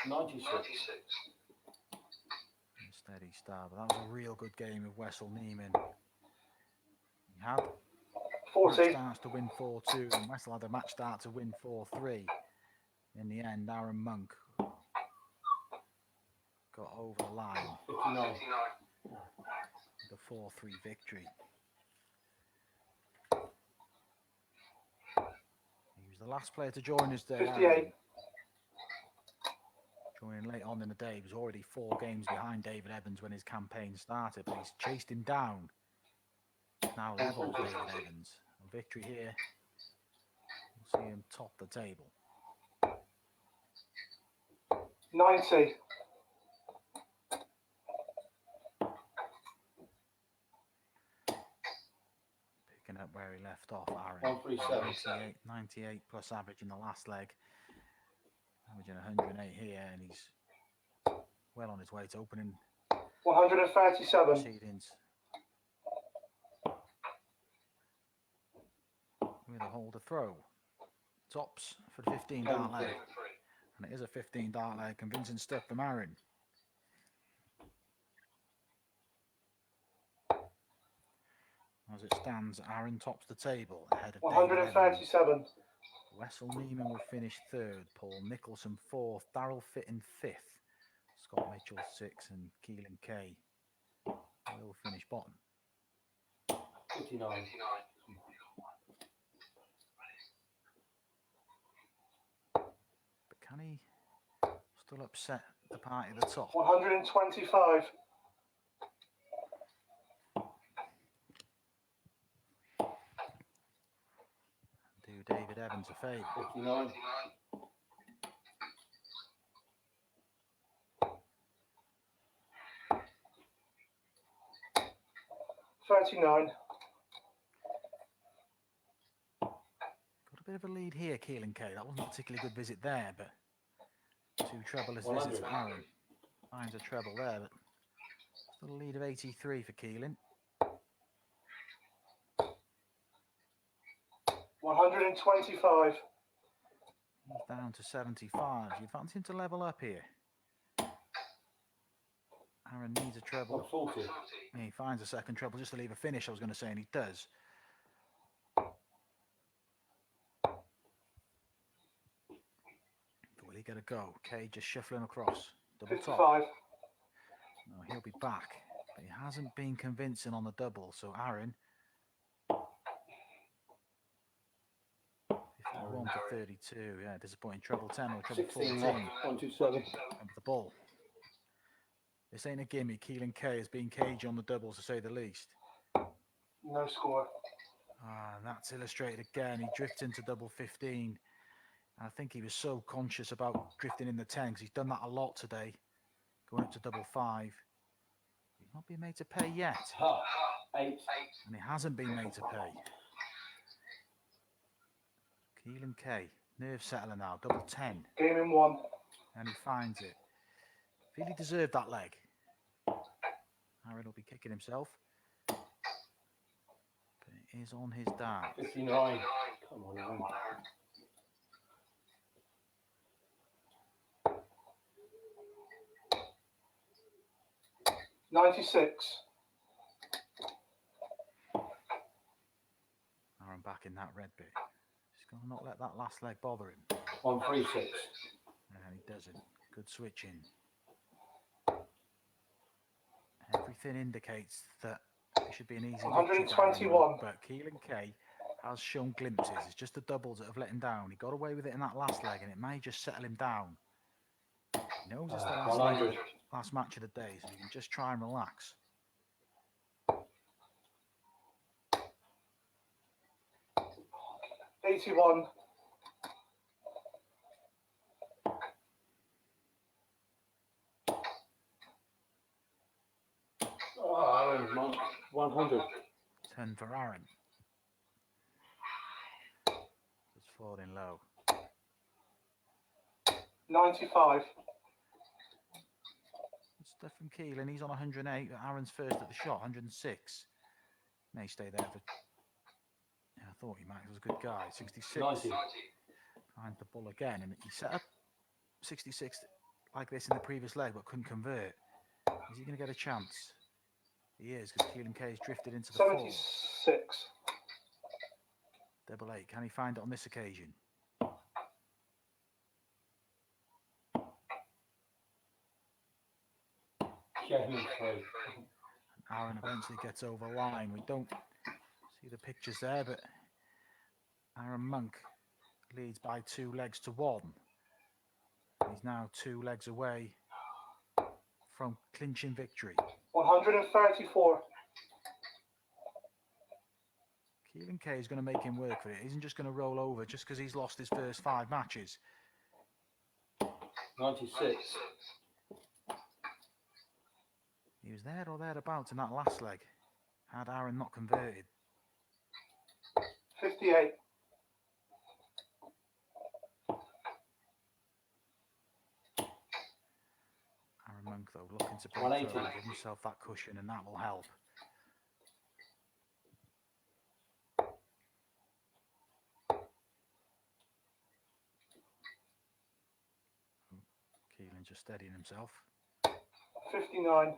96. Steady start, but that was a real good game of Wessel Neiman. He had 40. match starts to win 4-2, and Wessel had a match start to win 4-3. In the end, Aaron Monk got over the line 59. with a 4-3 victory. He was the last player to join us there. 58. Joining late on in the day. He was already 4 games behind David Evans when his campaign started, but he's chased him down. Now level with David Evans. A victory here. We'll see him top the table. 90. Picking up where he left off, Aaron. 137. 98 plus average in the last leg. Averaging 108 here, and he's well on his way to opening 137. proceedings with a hold to throw. Tops for the 15 dart leg. And it is a 15 dart leg. Convincing stuff from Aaron. As it stands, Aaron tops the table ahead of David Evans. 137. Wessel Neiman will finish 3rd. Paul Nicholson 4th. Daryl Fitton 5th. Scott Mitchell 6th. And Keeling K will finish bottom. 59. But can he still upset the party at the top? 125. Do David Evans a favour? 59. 39. Got a bit of a lead here, Keeling K. That wasn't a particularly good visit there, but 2 trebleless visits for Aaron. Finds a treble there, but still a lead of 83 for Keeling. 125. He's down to 75. You fancy him to level up here? Aaron needs a treble. 140. And he finds a second treble just to leave a finish, I was going to say, and he does. But will he get a go? K just shuffling across. Double top. 55. No, he'll be back. But he hasn't been convincing on the double, so Aaron 51 to 32. Yeah, disappointing. Treble 10 or treble 16. 14. 127. And with the ball. This ain't a gimme. Keeling K has been cagey on the doubles, to say the least. No score. And that's illustrated again. He drifts into double 15. And I think he was so conscious about drifting in the 10 because he's done that a lot today. Going up to double 5. He's not been made to pay yet. 8. And he hasn't been made to pay. Keeling K, nerve settler now, double 10. Game in 1. And he finds it. Feel he deserved that leg. Aaron will be kicking himself. But it is on his dart. 59. Come on, Aaron. 96. Aaron back in that red bit. He's going to not let that last leg bother him. 136. And he doesn't. Good switching. Everything indicates that it should be an easy victory for Aaron, 121. but Keeling K has shown glimpses. It's just the doubles that have let him down. He got away with it in that last leg, and it may just settle him down. He knows it's the last leg, 100. last match of the day, so he can just try and relax. 81. Oh, Aaron Monk, 100. 10 for Aaron. It's falling low. 95. Good stuff from Keeling. He's on 108. Aaron's first at the shot, 106. May stay there for... Yeah, I thought he might. He was a good guy. 66. 90. Trying to bull again. And he set up 66 like this in the previous leg, but couldn't convert. Is he going to get a chance? He is, because Keeling K has drifted into the 76. Double 8. Can he find it on this occasion? Aaron eventually gets over the line. We don't see the pictures there, but Aaron Monk leads by 2 legs to 1. He's now 2 legs away from clinching victory. 134. Keeling K is going to make him work for it. He isn't just going to roll over just because he's lost his first 5 matches. 96. He was there or thereabouts in that last leg, had Aaron not converted. 58. Aaron Monk, though, looking to break 180. through, give himself that cushion, and that will help. Keeling just steadying himself. 59.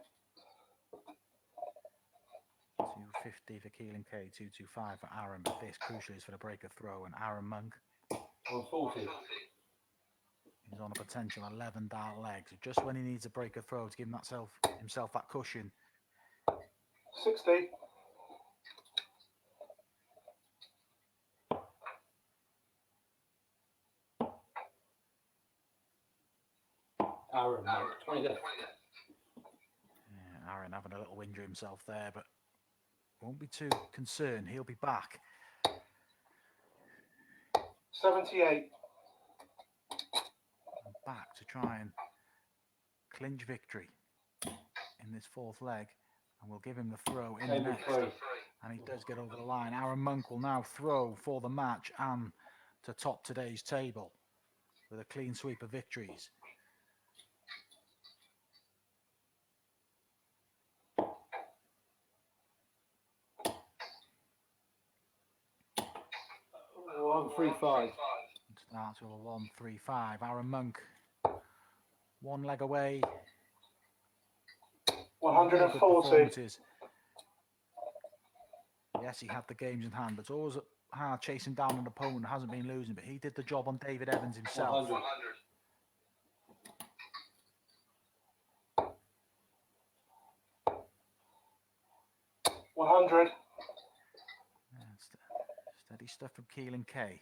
250 for Keeling K, 225 for Aaron, but this crucially is for the break of throw, and Aaron Monk 140. is on a potential 11 dart leg, so just when he needs a break of throw to give himself that cushion. 60. Aaron, 20. Yeah, Aaron having a little whinge himself there, but won't be too concerned. He'll be back. 78. And back to try and clinch victory in this 4th leg, and we'll give him the throw in the next. 83. And he does get over the line. Aaron Monk will now throw for the match and to top today's table with a clean sweep of victories. One, 3, 5. Starts with a 1-3-5. Aaron Monk, 1 leg away. 140. Performances. Yes, he had the games in hand, but it's always hard chasing down an opponent who hasn't been losing. But he did the job on David Evans himself. 100. Steady stuff from Keeling K.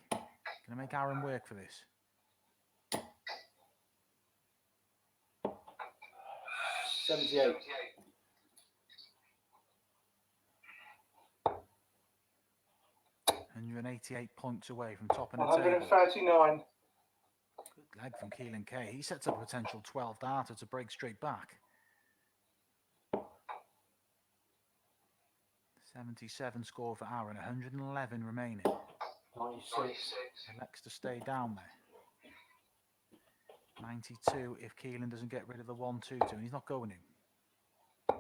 Gonna make Aaron work for this. 78. 188 points away from topping the table. 139. Good leg from Keeling K. He sets up a potential 12 darter to break straight back. 77 score for Aaron, 111 remaining. 96. Elects to stay down there. 92 if Keeling doesn't get rid of the 1-2-2, and he's not going in.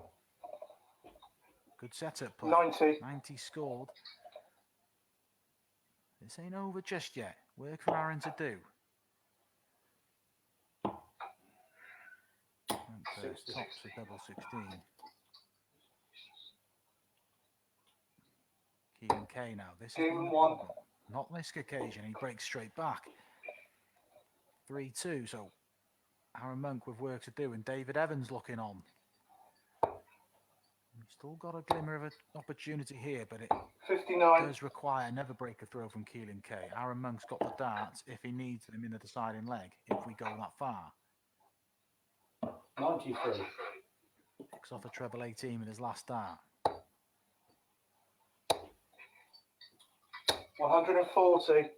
Good setup play. 90. 90 scored. This ain't over just yet. Work for Aaron to do. Tops for double 16. Keeling K now. This is Game 1. not this occasion. He breaks straight back. 3-2. So Aaron Monk with work to do, and David Evans looking on. Still got a glimmer of an opportunity here, but it 59. does require another breaker throw from Keeling K. Aaron Monk's got the darts if he needs them in the deciding leg, if we go that far. 93. Picks off a treble 18 with his last dart. 140.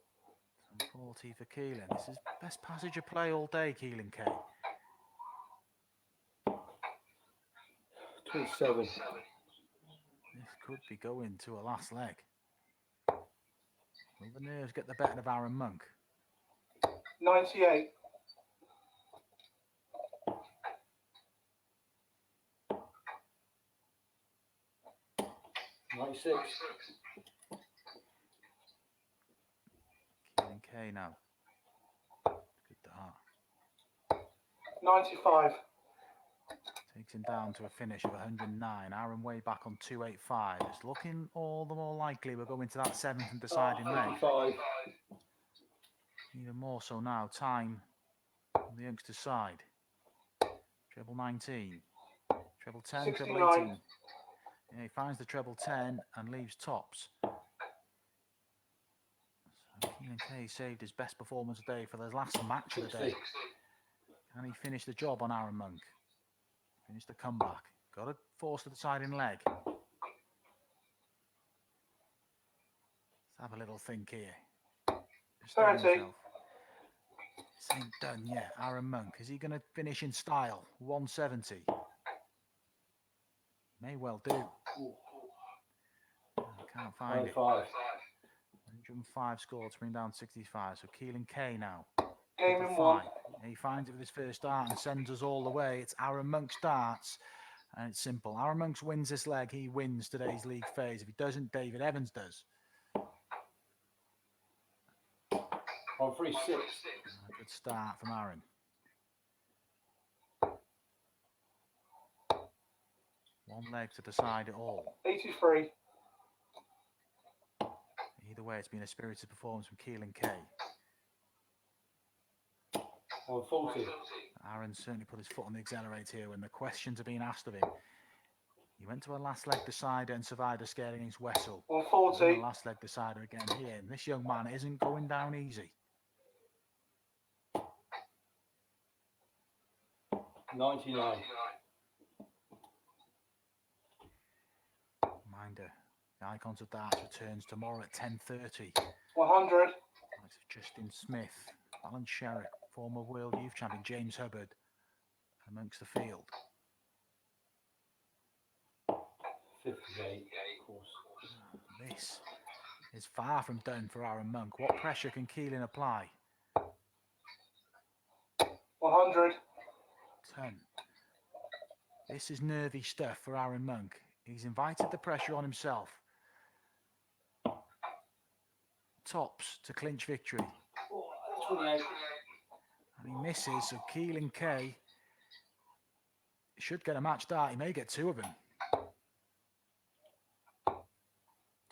40 for Keeling. This is best passage of play all day, Keeling K. 27. This could be going to a last leg. Will the nerves get the better of Aaron Monk? 98. 96. Keeling K now. Good dart. 95. Takes him down to a finish of 109. Aaron way back on 285. It's looking all the more likely we're going to that seventh and deciding leg. 55. Even more so now. Time on the youngster's side. Treble 19. Treble 10, 69. treble 18. Yeah, he finds the treble 10 and leaves tops. So Keeling K saved his best performance today for the last match of the day. 60. Can he finish the job on Aaron Monk? Finish the comeback. Got to force the deciding leg. Let's have a little think here. Just tell 30. himself. This ain't done yet. Aaron Monk, is he going to finish in style? 170. May well do. I can't find it. 95. 105 scored to bring down 65. So Keeling K now. Game Number in 1. 5. And he finds it with his first dart and sends us all the way. It's Aaron Monk's darts. And it's simple. Aaron Monk's wins this leg. He wins today's league phase. If he doesn't, David Evans does. 136. A good start from Aaron. One leg to decide it all. 83. Either way, it's been a spirited performance from Keeling K. 140. Aaron certainly put his foot on the accelerator here when the questions are being asked of him. He went to a last leg decider and survived a scare against Wessel. 140. A last leg decider again here. And this young man isn't going down easy. 99. Reminder, the Icons of Darts returns tomorrow at 10:30. 100. Alex Justin Smith, Alan Sherrick, former World Youth Champion James Hubbard amongst the field. 58. Of course. This is far from done for Aaron Monk. What pressure can Keeling apply? 100. 10. This is nervy stuff for Aaron Monk. He's invited the pressure on himself. Tops to clinch victory. 28. And he misses, so Keeling K should get a match dart. He may get two of them.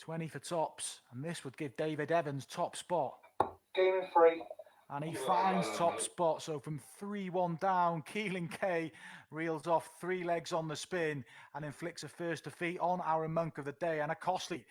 20 for tops, and this would give David Evans top spot. Game in 3. And he finds top spot, so from 3-1 down, Keeling K reels off 3 legs on the spin and inflicts a first defeat on Aaron Monk of the day, and a costly